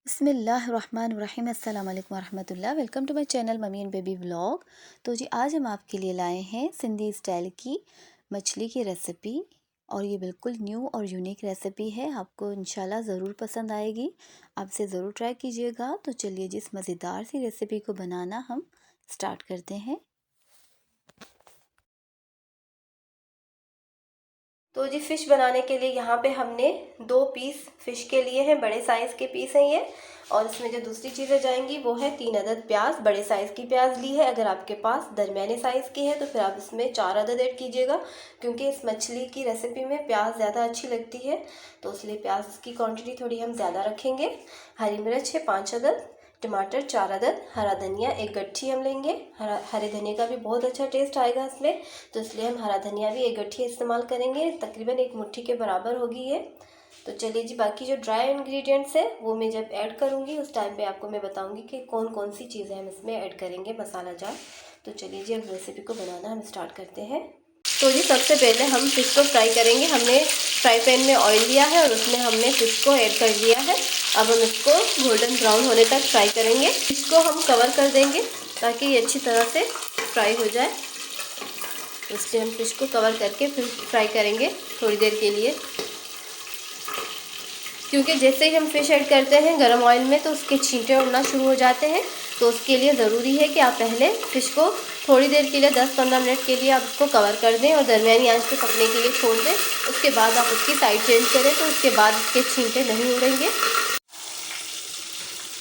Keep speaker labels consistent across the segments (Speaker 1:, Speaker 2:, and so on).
Speaker 1: बिस्मिल्लाहिर्रहमानिर्रहीम अस्सलाम वालेकुम वरहमतुल्लाह। Welcome to my channel mummy and baby vlog. तो जी आज हम आपके लिए लाए हैं सिंधी स्टाइल की मछली की रेसिपी और ये बिल्कुल न्यू और यूनिक रेसिपी है। आपको इंशाल्लाह ज़रूर पसंद आएगी। आप इसे ज़रूर ट्राई कीजिएगा। तो चलिए जिस मज़ेदार सी रेसिपी को बनाना हम स्टार्ट करते हैं। तो जी फ़िश बनाने के लिए यहाँ पे हमने 2 पीस फ़िश के लिए हैं, बड़े साइज़ के पीस हैं ये। और इसमें जो दूसरी चीज़ें जाएंगी वो है 3 अदद प्याज, बड़े साइज़ की प्याज ली है। अगर आपके पास दरमियाने साइज़ की है तो फिर आप इसमें 4 अदद ऐड कीजिएगा, क्योंकि इस मछली की रेसिपी में प्याज ज़्यादा अच्छी लगती है, तो इसलिए प्याज की क्वान्टिटी थोड़ी हम ज़्यादा रखेंगे। हरी मिर्च है 5 अदद, टमाटर 4 अदद, हरा धनिया 1 गट्ठी हम लेंगे। हरे धनिया का भी बहुत अच्छा टेस्ट आएगा इसमें, तो इसलिए हम हरा धनिया भी 1 गट्ठी इस्तेमाल करेंगे। तकरीबन 1 मुट्ठी के बराबर होगी ये। तो चलिए जी बाकी जो ड्राई इंग्रेडिएंट्स है वो मैं जब ऐड करूँगी उस टाइम पे आपको मैं बताऊँगी कि कौन कौन सी चीज़ें हम इसमें ऐड करेंगे मसाला जार। तो चलिए जी अब रेसिपी को बनाना हम स्टार्ट करते हैं। तो जी सबसे पहले हम फ़िश को फ्राई करेंगे। हमने फ्राई पैन में ऑयल लिया है और उसमें हमने फ़िश को ऐड कर लिया है। अब हम इसको गोल्डन ब्राउन होने तक फ्राई करेंगे। फ़िश को हम कवर कर देंगे ताकि ये अच्छी तरह से फ्राई हो जाए। इसलिए हम फ़िश को कवर करके फिर फ्राई करेंगे थोड़ी देर के लिए, क्योंकि जैसे ही हम फ़िश ऐड करते हैं गरम ऑयल में तो उसके छींटे उड़ना शुरू हो जाते हैं। तो उसके लिए ज़रूरी है कि आप पहले फ़िश को थोड़ी देर के लिए 10-15 मिनट के लिए आप उसको कवर कर दें और दरमियानी आंच पे पकने के लिए छोड़ दें। उसके बाद आप उसकी साइड चेंज करें तो उसके बाद उसके छींटे नहीं उड़ेंगे।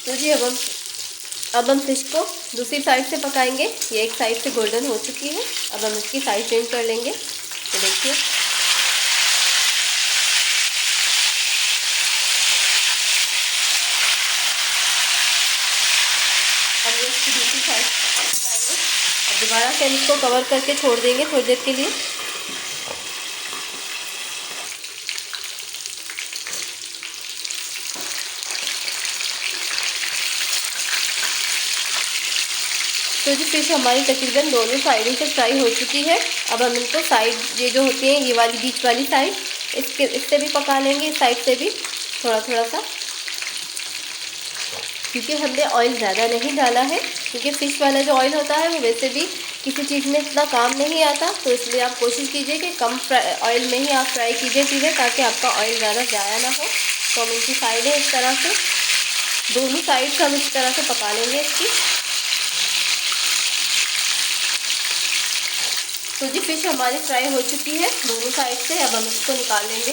Speaker 1: तो जी अब हम फ़िश को दूसरी साइड से पकाएंगे। ये एक साइड से गोल्डन हो चुकी है, अब हम इसकी साइड चेंज कर लेंगे। तो देखिए अब ये इसकी दूसरी साइड पकाएंगे। अब दोबारा से हम इसको कवर करके छोड़ देंगे थोड़ी देर के लिए। तो जी फ़िश हमारी तकरीबन दोनों साइडों से फ्राई हो चुकी है। अब हम इनको साइड ये जो होती है ये वाली बीच वाली साइड इससे भी पका लेंगे, इस साइड से भी थोड़ा थोड़ा सा, क्योंकि हमने ऑयल ज़्यादा नहीं डाला है। क्योंकि फ़िश वाला जो ऑयल होता है वो वैसे भी किसी चीज़ में इतना काम नहीं आता, तो इसलिए आप कोशिश कीजिए कि कम ऑयल में ही आप फ्राई कीजिए चीज़ें, ताकि आपका ऑयल ज़्यादा ज़ाया ना हो। तो हम इनकी साइडें इस तरह से दोनों साइड्स हम इस तरह से पका लेंगे इसकी। तो जी फ़िश हमारी फ्राई हो चुकी है दोनों साइड से। अब हम इसको निकाल लेंगे।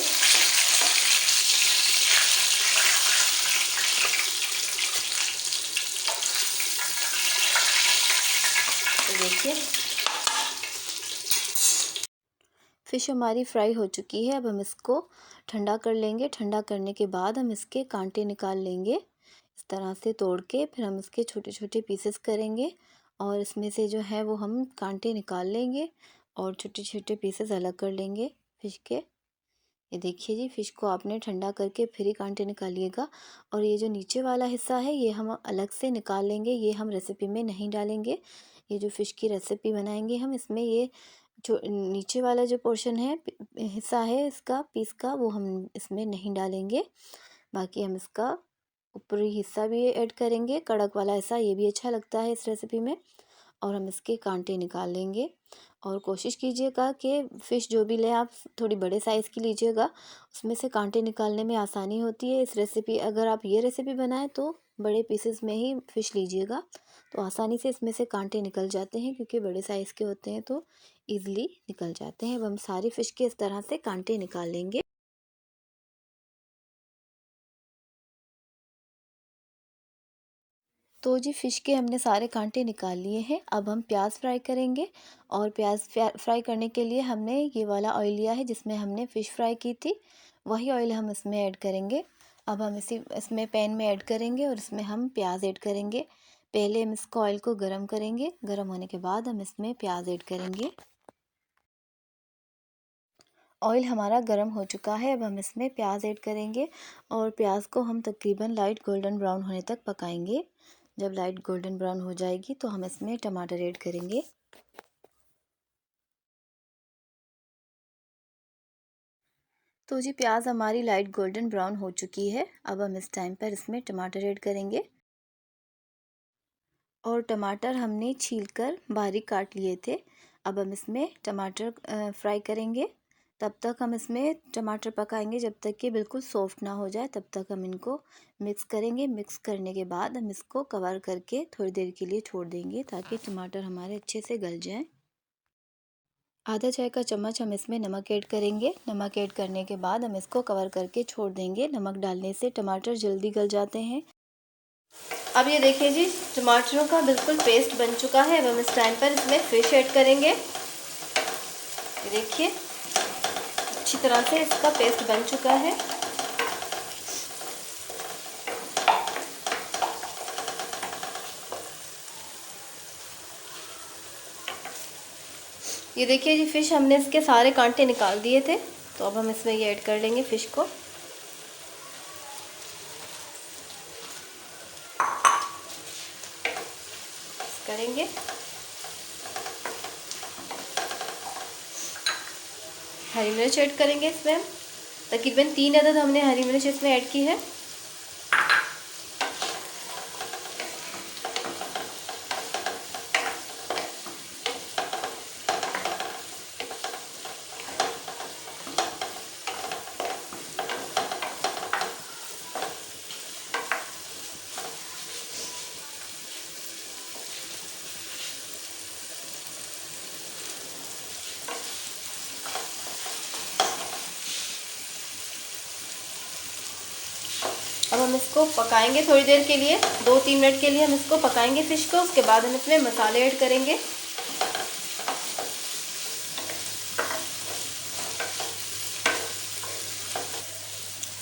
Speaker 1: तो देखिए फ़िश हमारी फ्राई हो चुकी है। अब हम इसको ठंडा कर लेंगे। ठंडा करने के बाद हम इसके कांटे निकाल लेंगे, इस तरह से तोड़ के फिर हम इसके छोटे छोटे पीसेस करेंगे और इसमें से जो है वो हम कांटे निकाल लेंगे और छोटे छोटे पीसेस अलग कर लेंगे फ़िश के। ये देखिए जी फ़िश को आपने ठंडा करके फिर ही कांटे निकालिएगा। और ये जो नीचे वाला हिस्सा है ये हम अलग से निकाल लेंगे, ये हम रेसिपी में नहीं डालेंगे। ये जो फ़िश की रेसिपी बनाएंगे हम इसमें ये जो नीचे वाला जो पोर्शन है हिस्सा है इसका पीस का वो हम इसमें नहीं डालेंगे। बाकी हम इसका ऊपरी हिस्सा भी ऐड करेंगे, कड़क वाला हिस्सा, ये भी अच्छा लगता है इस रेसिपी में। और हम इसके कांटे निकाल लेंगे। और कोशिश कीजिएगा कि फ़िश जो भी लें आप थोड़ी बड़े साइज़ की लीजिएगा, उसमें से कांटे निकालने में आसानी होती है। इस रेसिपी अगर आप ये रेसिपी बनाएं तो बड़े पीसेस में ही फ़िश लीजिएगा, तो आसानी से इसमें से कांटे निकल जाते हैं, क्योंकि बड़े साइज़ के होते हैं तो ईज़िली निकल जाते हैं। अब हम सारी फ़िश के इस तरह से कांटे निकाल लेंगे। तो जी फ़िश के हमने सारे कांटे निकाल लिए हैं। अब हम प्याज फ्राई करेंगे और प्याज फ्राई करने के लिए हमने ये वाला ऑयल लिया है जिसमें हमने फ़िश फ्राई की थी, वही ऑयल हम इसमें ऐड करेंगे। अब हम इसमें पैन में ऐड करेंगे और इसमें हम प्याज ऐड करेंगे। पहले हम इसको ऑयल को गरम करेंगे, गरम होने के बाद हम इसमें प्याज ऐड करेंगे। ऑयल हमारा गरम हो चुका है। अब हम इसमें प्याज ऐड करेंगे और प्याज को हम तकरीबन लाइट गोल्डन ब्राउन होने तक पकाएंगे। जब लाइट गोल्डन ब्राउन हो जाएगी तो हम इसमें टमाटर ऐड करेंगे। तो जी प्याज हमारी लाइट गोल्डन ब्राउन हो चुकी है। अब हम इस टाइम पर इसमें टमाटर ऐड करेंगे और टमाटर हमने छीलकर बारीक काट लिए थे। अब हम इसमें टमाटर फ्राई करेंगे। तब तक हम इसमें टमाटर पकाएंगे जब तक कि बिल्कुल सॉफ्ट ना हो जाए, तब तक हम इनको मिक्स करेंगे। मिक्स करने के बाद हम इसको कवर करके थोड़ी देर के लिए छोड़ देंगे ताकि टमाटर हमारे अच्छे से गल जाएं। आधा चाय का चम्मच हम इसमें नमक ऐड करेंगे। नमक ऐड करने के बाद हम इसको कवर करके छोड़ देंगे। नमक डालने से टमाटर जल्दी गल जाते हैं। अब ये देखिए जी, टमाटरों का बिल्कुल पेस्ट बन चुका है। अब हम इस टाइम पर इसमें फिश ऐड करेंगे। ये देखिए अच्छी तरह से इसका पेस्ट बन चुका है। ये देखिए जी, फिश हमने इसके सारे कांटे निकाल दिए थे। तो अब हम इसमें ये ऐड कर लेंगे फिश को। करेंगे हरी मिर्च ऐड करेंगे इसमें हम तकरीबन 3 अदद हमने हरी मिर्च इसमें ऐड की है। अब हम इसको पकाएंगे थोड़ी देर के लिए, 2-3 मिनट के लिए हम इसको पकाएंगे फ़िश को। उसके बाद हम इसमें मसाले ऐड करेंगे।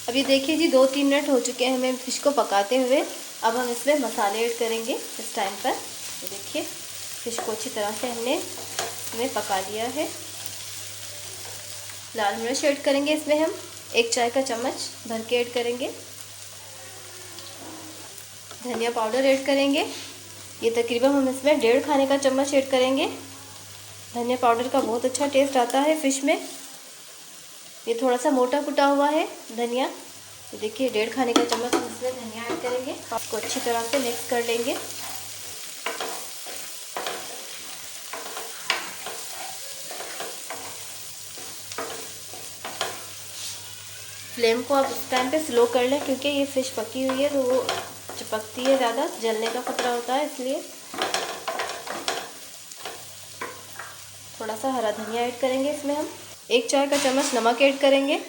Speaker 1: अब ये देखिए जी, 2-3 मिनट हो चुके हैं हमें फ़िश को पकाते हुए। अब हम इसमें मसाले ऐड करेंगे इस टाइम पर। ये देखिए फ़िश को अच्छी तरह से हमने इसमें पका लिया है। लाल मिर्च ऐड करेंगे इसमें हम 1 चाय का चम्मच भर के ऐड करेंगे। धनिया पाउडर ऐड करेंगे। ये तकरीबन हम इसमें 1.5 खाने का चम्मच ऐड करेंगे। धनिया पाउडर का बहुत अच्छा टेस्ट आता है फ़िश में। ये थोड़ा सा मोटा कुटा हुआ है धनिया। तो देखिए 1.5 खाने का चम्मच हम इसमें धनिया ऐड करेंगे। आपको अच्छी तरह से मिक्स कर लेंगे। फ्लेम को आप इस टाइम पे स्लो कर लें क्योंकि ये फ़िश पकी हुई है तो वो चिपकती है, ज़्यादा जलने का खतरा होता है, इसलिए। थोड़ा सा हरा धनिया ऐड करेंगे इसमें हम। 1 चाय का चम्मच नमक ऐड करेंगे।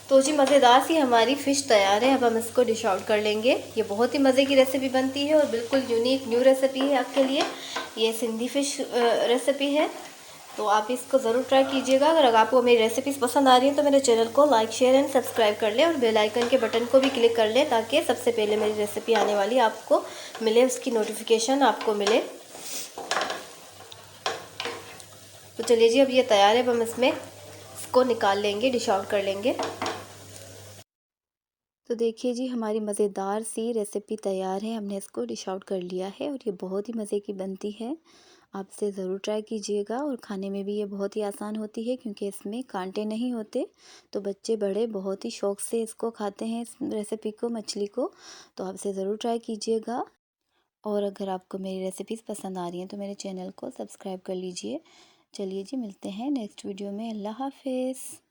Speaker 1: तो जी मज़ेदार सी हमारी फ़िश तैयार है। अब हम इसको डिश आउट कर लेंगे। ये बहुत ही मज़े की रेसिपी बनती है और बिल्कुल यूनिक न्यू रेसिपी है आपके लिए। ये सिंधी फ़िश रेसिपी है, तो आप इसको ज़रूर ट्राई कीजिएगा। अगर आपको मेरी रेसिपीज़ पसंद आ रही हैं तो मेरे चैनल को लाइक शेयर एंड सब्सक्राइब कर लें और बेल आइकन के बटन को भी क्लिक कर लें ताकि सबसे पहले मेरी रेसिपी आने वाली आपको मिले, उसकी नोटिफिकेशन आपको मिले। तो चलिए जी, अब ये तैयार है। अब हम इसको निकाल लेंगे, डिश आउट कर लेंगे। तो देखिए जी, हमारी मज़ेदार सी रेसिपी तैयार है। हमने इसको डिश आउट कर लिया है और ये बहुत ही मज़े की बनती है। आप इसे ज़रूर ट्राई कीजिएगा और खाने में भी ये बहुत ही आसान होती है क्योंकि इसमें कांटे नहीं होते। तो बच्चे बड़े बहुत ही शौक़ से इसको खाते हैं, इस रेसिपी को, मछली को। तो आप इसे ज़रूर ट्राई कीजिएगा। और अगर आपको मेरी रेसिपीज़ पसंद आ रही हैं तो मेरे चैनल को सब्सक्राइब कर लीजिए। चलिए जी, मिलते हैं नेक्स्ट वीडियो में। अल्लाह हाफ़िज़।